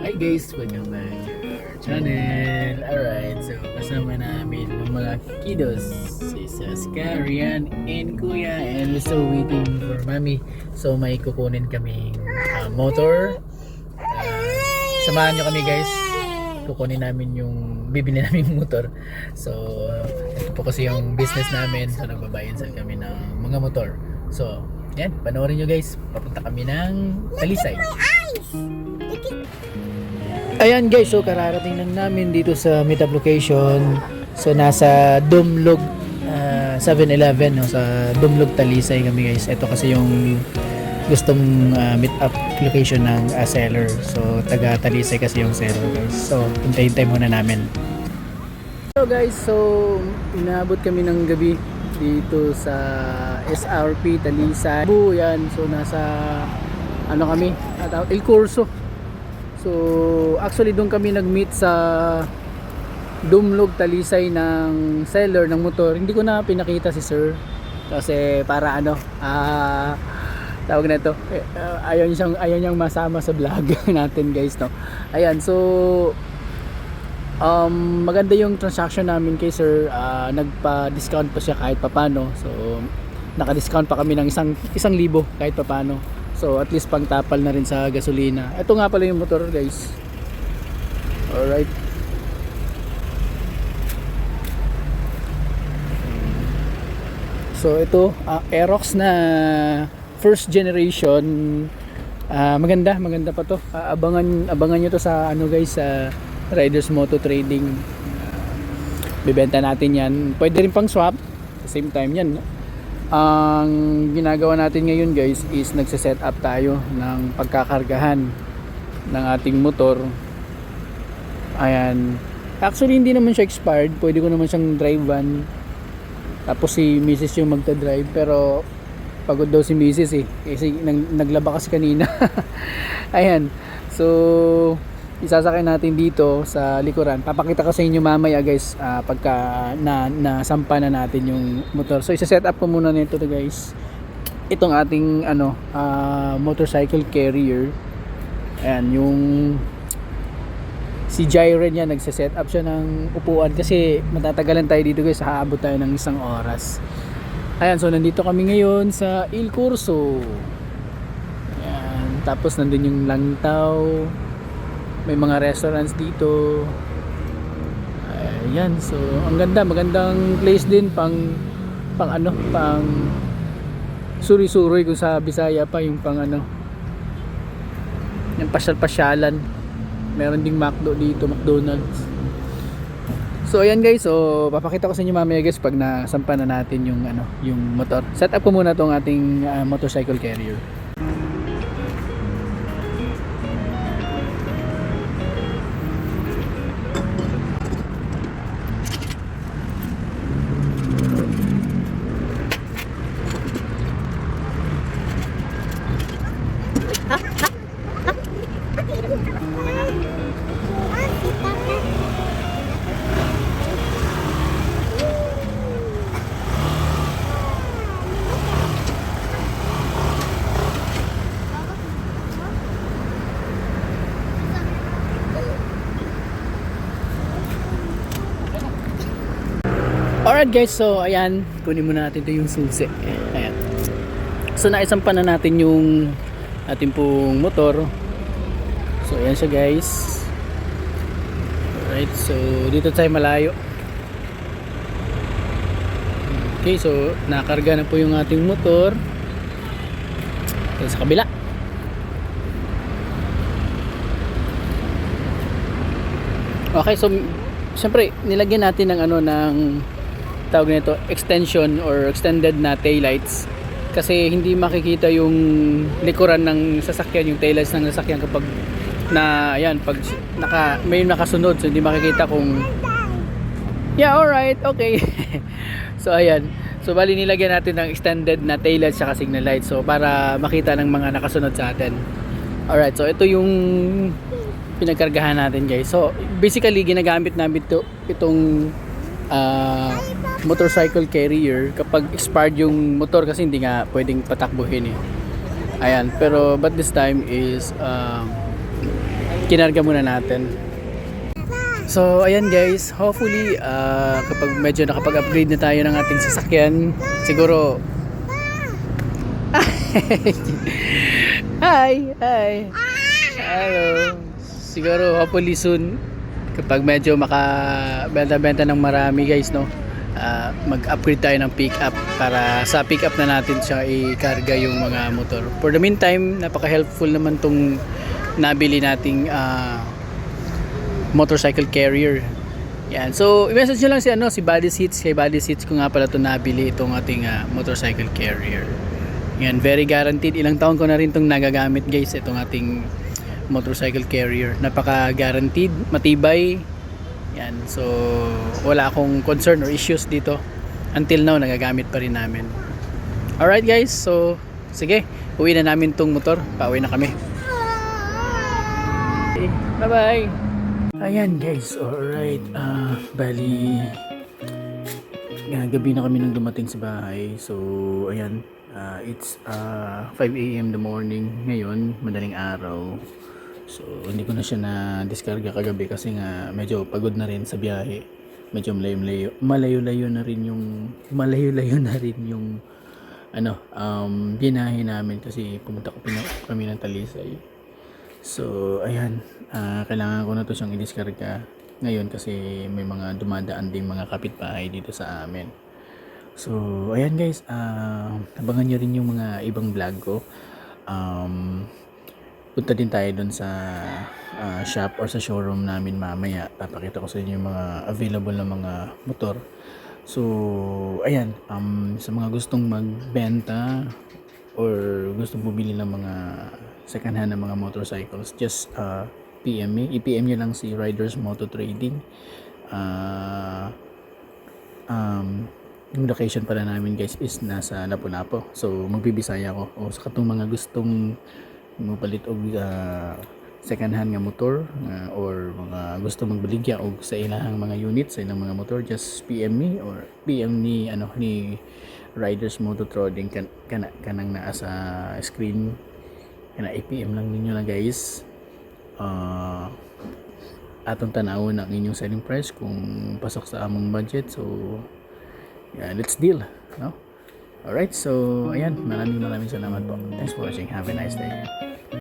Hi guys, welcome back to our channel. Alright, so kasama namin ng mga kiddos, si Saska, Rian, and Kuya, and we're still waiting for Mami. So may kukunin kaming motor. Samahan nyo kami guys. Kukunin namin yung bibili namin motor. So ito po kasi yung business namin. So nagbabayan sa kami ng mga motor. So yan, panoorin nyo guys. Papunta kami ng Talisay. Ayan guys, so kararating lang namin dito sa meetup location. So nasa Dumlog 7-Eleven, no? Sa Dumlog Talisay kami guys. Ito kasi yung gustong meetup location ng seller. So taga Talisay kasi yung seller guys. So hintay-hintay muna namin. So guys, so inabot kami ng gabi dito sa SRP Talisay. Yan, so nasa ano kami, El Curso. So actually doon kami nag-meet sa Dumlog Talisay ng seller ng motor. Hindi ko na pinakita si sir kasi para ano tawag na to, ayaw niyang masama sa vlog natin guys, no. Ayan, so maganda yung transaction namin kay sir. Nagpa-discount pa siya kahit papano. So naka-discount pa kami ng isang libo kahit papano. So at least pang tapal na rin sa gasolina. Ito nga pala yung motor guys. Alright. So ito Aerox na first generation. Maganda pa to. Abangan nyo to sa ano guys, sa Riders Moto Trading. Bibenta natin yan. Pwede rin pang swap. At the same time yan, ang ginagawa natin ngayon guys is nagse-set up tayo ng pagkakargahan ng ating motor. Ayan. Actually hindi naman siya expired. Pwede ko naman siyang drive van. Tapos si Mrs. yung magta-drive. Pero pagod daw si Mrs. Kasi naglaba kasi kanina. Ayan. So isasakay natin dito sa likuran. Papakita ko sa inyo mamaya guys pagka nasampa na natin yung motor. So isa-set up ko muna nito to guys. Itong ating motorcycle carrier. Ayan, yung si Jairen niya nagse-set up siya ng upuan kasi matatagalan tayo dito guys. Haabot tayo ng 1 oras. Ayan, so nandito kami ngayon sa El Curso. Ayan, tapos nandun yung Langtaw. May mga restaurants dito. Ayan, so ang magandang place din pang suri-suri kung sa Bisaya pa yung pang yung pasyal-pasyalan. Meron ding McDo dito, McDonald's. So ayan guys, so papakita ko sa inyo mamaya guys pag nasampa na natin yung motor. Set up ko muna tong ating motorcycle carrier. Alright guys, so ayan, kunin muna natin ito yung susi. Ayan. So naisampa na natin yung ating pong motor. So ayan siya guys. Alright, so dito tayo malayo. Okay, so nakarga na po yung ating motor. So, sa kabila. Okay, so syempre nilagyan natin ng ng tawag nito extension or extended na taillights kasi hindi makikita yung likuran ng sasakyan, yung taillights ng sasakyan kapag pag may nakasunod, so hindi makikita kung alright, okay. So ayan, so bali nilagyan natin ng extended na taillights saka signal lights so para makita ng mga nakasunod sa atin. Alright, so ito yung pinagkargahan natin guys. So basically ginagamit namin itong motorcycle carrier kapag expired yung motor kasi hindi nga pwedeng patakbuhin Ayan, pero but this time is kinarga muna natin. So ayan guys, hopefully kapag medyo nakapag-upgrade na tayo ng ating sasakyan, siguro hi, hello. Siguro hopefully soon kapag medyo makabenta ng marami guys, no, mag-upgrade tayo ng pick-up para sa pick-up na natin siya i-karga yung mga motor. For the meantime, napaka-helpful naman tong nabili nating motorcycle carrier. Yan. So, i-message nyo lang si Body Seats. Kay Body Seats ko nga pala ito nabili itong ating motorcycle carrier. Yan, very guaranteed. Ilang taon ko na rin itong nagagamit guys, itong ating motorcycle carrier. Napaka-guaranteed, matibay. Yan. So, wala akong concern or issues dito. Until now, nagagamit pa rin namin. Alright guys, so sige, uwi na namin tong motor. Pauwi na kami. Okay, bye-bye! Ayan guys, alright, bali gabi na kami nang dumating sa bahay. So ayan, it's 5 AM the morning ngayon, madaling araw. So hindi ko na siya na-discarga kagabi kasi nga medyo pagod na rin sa biyahe. Medyo malayo-layo na rin yung binahe namin kasi pumunta kami ng Talisay. So ayan, kailangan ko na to siyang i-discarga ngayon kasi may mga dumadaan ding mga kapitbahay dito sa amin. So ayan guys, abangan nyo rin yung mga ibang vlog ko. Punta din tayo dun sa shop or sa showroom namin mamaya. Papakita ko sa inyo yung mga available na mga motor. So ayan, sa mga gustong magbenta or gustong bumili ng mga second hand na mga motorcycles, just PM me. I-PM nyo lang si Riders Moto Trading. Yung location pala namin guys is nasa Lapu-Lapu. So magbibisaya ako. O sa katong mga gustong mapalit og second hand nga motor or mga gusto magbaligya og sa ilang mga unit sa ilang mga motor, just PM me or PM ni Riders Moto Trading kanang naa sa screen. Kana i-PM lang ninyo na guys. Atong tanawon ang inyong selling price kung pasok sa among budget. So yeah, let's deal, no? Alright, so ayan, maraming salamat po. Thanks for watching. Have a nice day.